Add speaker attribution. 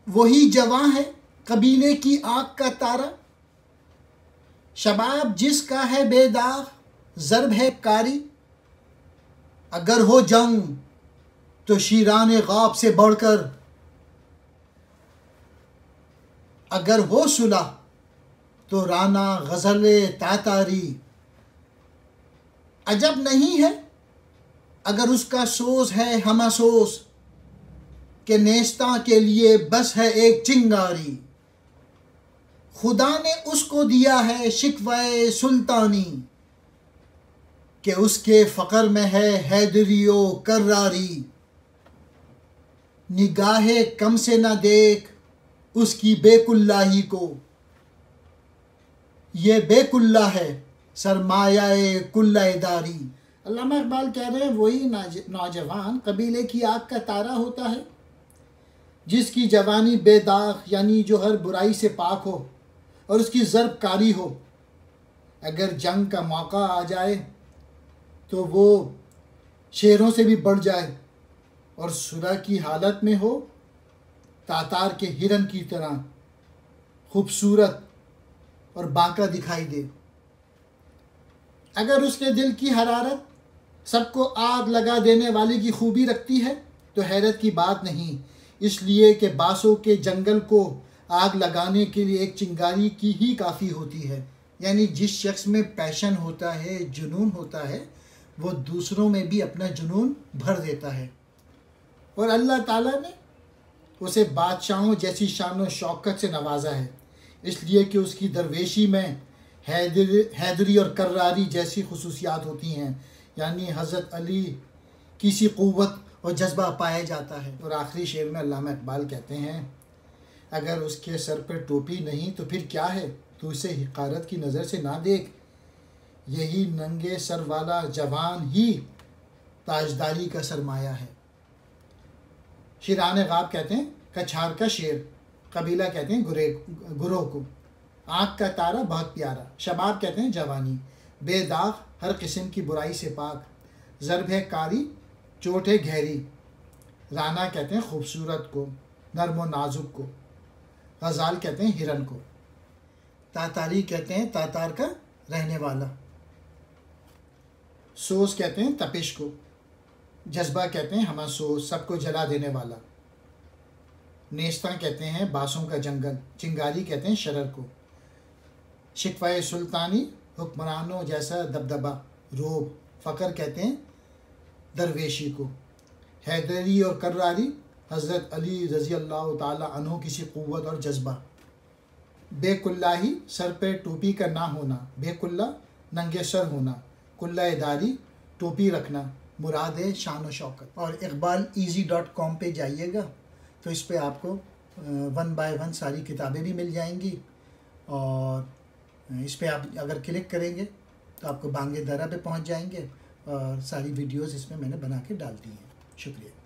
Speaker 1: وہی جواں ہے قبیلے کی آگ کا تارا، شباب جس کا ہے بے داغ ضرب ہے کاری، اگر ہو جنگ تو شیران غاب سے بڑھ کر، اگر ہو صلح تو رانا غزل تاتاری، عجب نہیں ہے اگر اس کا سوز ہے ہم افسوس، کہ نیستاں کے لیے بس ہے ایک چنگاری، خدا نے اس کو دیا ہے شکوہ سلطانی، کہ اس کے فقر میں ہے حیدری و کراری، نگاہ کم سے نہ دیکھ اس کی بے کلّاہی کو، یہ بے کلّا ہے سرمایہ کلّہ داری۔ علامہ اقبال کہہ رہے ہیں وہی نوجوان قبیلے کی آگ کا تارا ہوتا ہے جس کی جوانی بے داغ، یعنی جو ہر برائی سے پاک ہو اور اس کی ضرب کاری ہو، اگر جنگ کا موقع آ جائے تو وہ شیروں سے بھی بڑھ جائے، اور صلح کی حالت میں ہو تاتار کے ہرن کی طرح خوبصورت اور بانکا دکھائی دے، اگر اس کے دل کی حرارت سب کو آگ لگا دینے والی کی خوبی رکھتی ہے تو حیرت کی بات نہیں، اس لیے کہ باسوں کے جنگل کو آگ لگانے کے لیے ایک چنگاری کی ہی کافی ہوتی ہے۔ یعنی جس شخص میں پیشن ہوتا ہے، جنون ہوتا ہے، وہ دوسروں میں بھی اپنا جنون بھر دیتا ہے، اور اللہ تعالیٰ نے اسے بادشاہوں جیسی شان و شوکت سے نوازا ہے، اس لیے کہ اس کی درویشی میں حیدری اور کراری جیسی خصوصیات ہوتی ہیں، یعنی حضرت علی کی سی قوت اور جذبہ پایا جاتا ہے۔ اور آخری شعر میں علامہ اقبال کہتے ہیں اگر اس کے سر پر ٹوپی نہیں تو پھر کیا ہے، تو اسے حقارت کی نظر سے نہ دیکھ، یہی ننگے سر والا جوان ہی تاجداری کا سرمایہ ہے۔ شیران غاب کہتے ہیں کچھار کا شیر، قبیلہ کہتے ہیں گروہ کو، آنکھ کا تارا بہت پیارا، شباب کہتے ہیں جوانی، بے داغ ہر قسم کی برائی سے پاک، ضرب ہے کاری چوٹ ہے گہری، رانا کہتے ہیں خوبصورت کو، نرم و نازک کو، غزال کہتے ہیں ہرن کو، تاتاری کہتے ہیں تاتار کا رہنے والا، سوز کہتے ہیں تپش کو، جذبہ کہتے ہیں ہمہ سوز سب کو جلا دینے والا، نیستاں کہتے ہیں باسوں کا جنگل، چنگاری کہتے ہیں شرر کو، شکوہ سلطانی حکمرانوں جیسا دبدبہ روب، فقر کہتے ہیں درویشی کو، حیدری اور کراری حضرت علی رضی اللہ تعالی عنہ کی سی قوت اور جذبہ، بے کلّاہی سر پہ ٹوپی کا نہ ہونا، بے کلّا ننگے سر ہونا، کلّہ داری ٹوپی رکھنا، مراد ہے شان و شوکت۔ اور اقبالیزی.com پہ جائیے گا تو اس پہ آپ کو 1 by 1 ساری کتابیں بھی مل جائیں گی، اور اس پہ آپ اگر کلک کریں گے تو آپ کو بانگ درہ پہ پہنچ جائیں گے، اور ساری ویڈیوز اس میں نے بنا کے ڈال دی ہیں۔ شکریہ۔